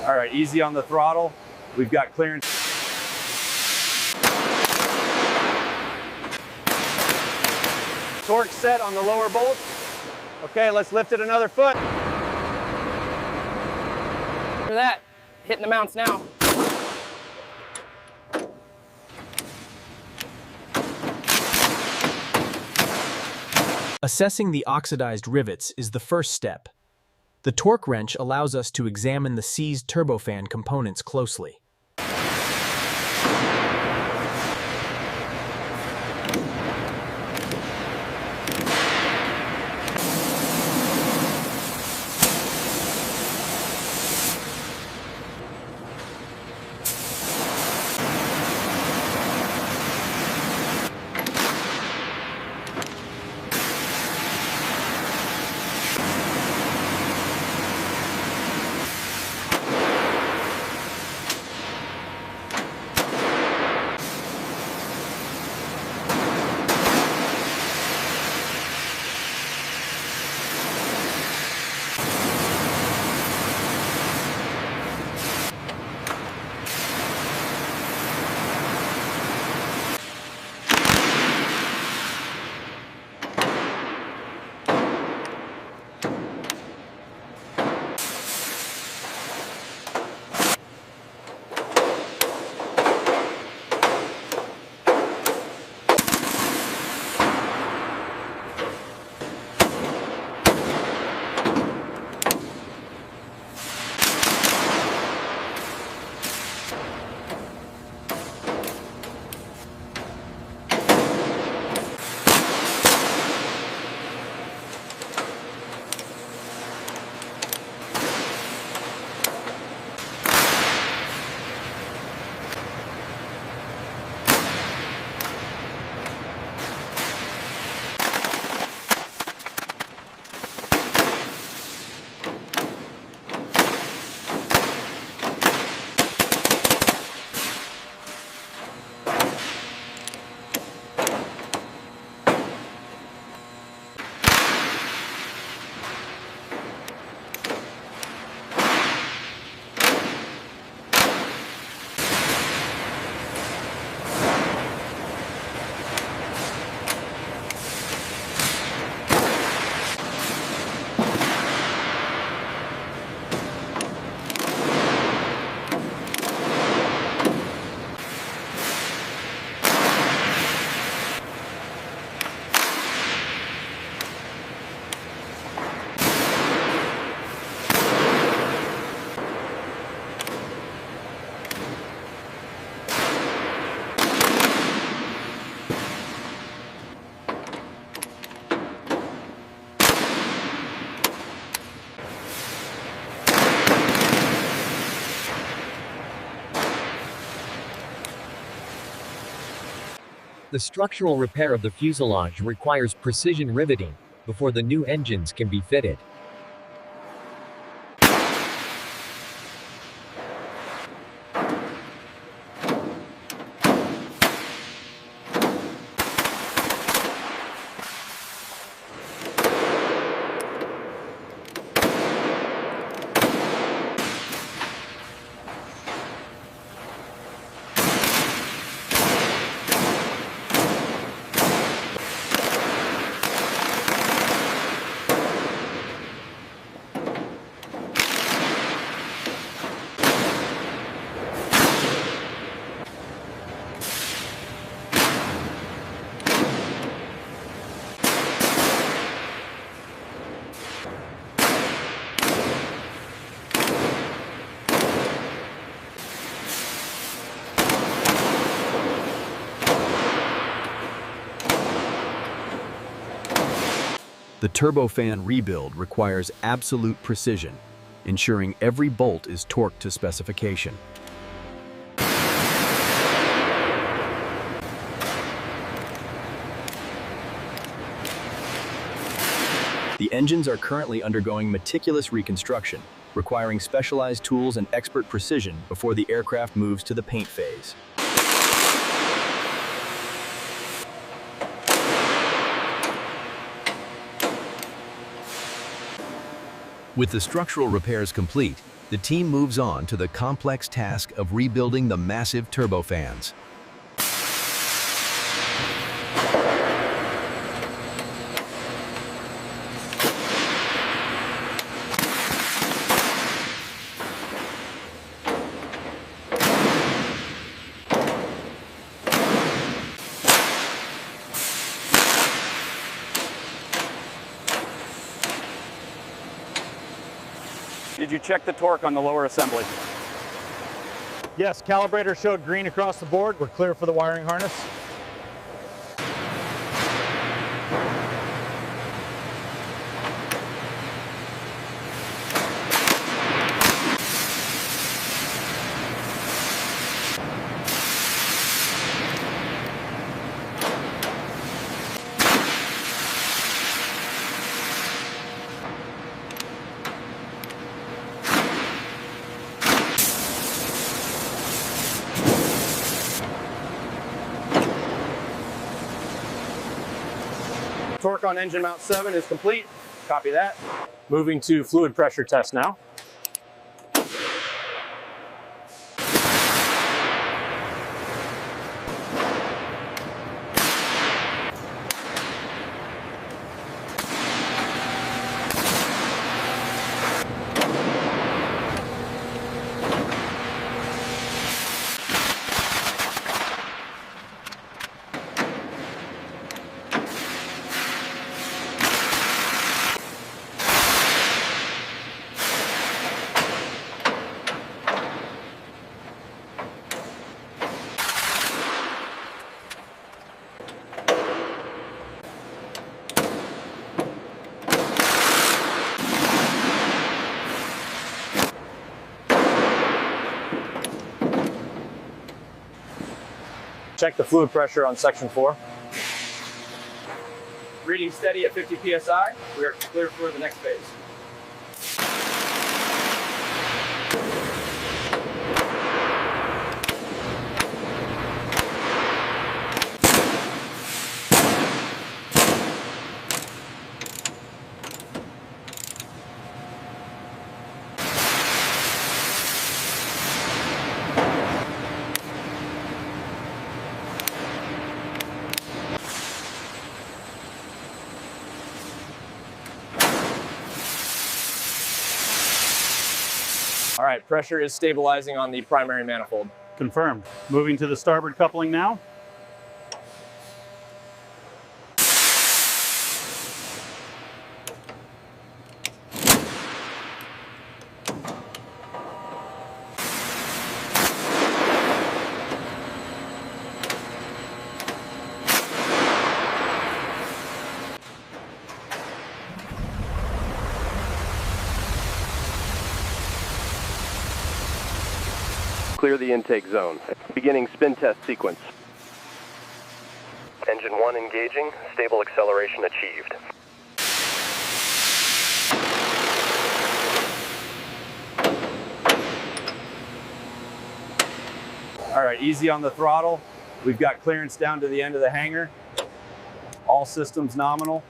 All right, easy on the throttle. We've got clearance. Torque set on the lower bolt. Okay, let's lift it another foot. For that, hitting the mounts now. Assessing the oxidized rivets is the first step. The torque wrench allows us to examine the seized turbofan components closely. The structural repair of the fuselage requires precision riveting before the new engines can be fitted. The turbofan rebuild requires absolute precision, ensuring every bolt is torqued to specification. The engines are currently undergoing meticulous reconstruction, requiring specialized tools and expert precision before the aircraft moves to the paint phase. With the structural repairs complete, the team moves on to the complex task of rebuilding the massive turbofans. Did you check the torque on the lower assembly? Yes, calibrator showed green across the board. We're clear for the wiring harness. Torque on engine mount 7 is complete. Copy that. Moving to fluid pressure test now. Check the fluid pressure on section 4. Reading steady at 50 psi. We are clear for the next phase. All right, pressure is stabilizing on the primary manifold. Confirmed. Moving to the starboard coupling now. Clear the intake zone. Beginning spin test sequence. Engine 1 engaging. Stable acceleration achieved. All right, easy on the throttle. We've got clearance down to the end of the hangar. All systems nominal.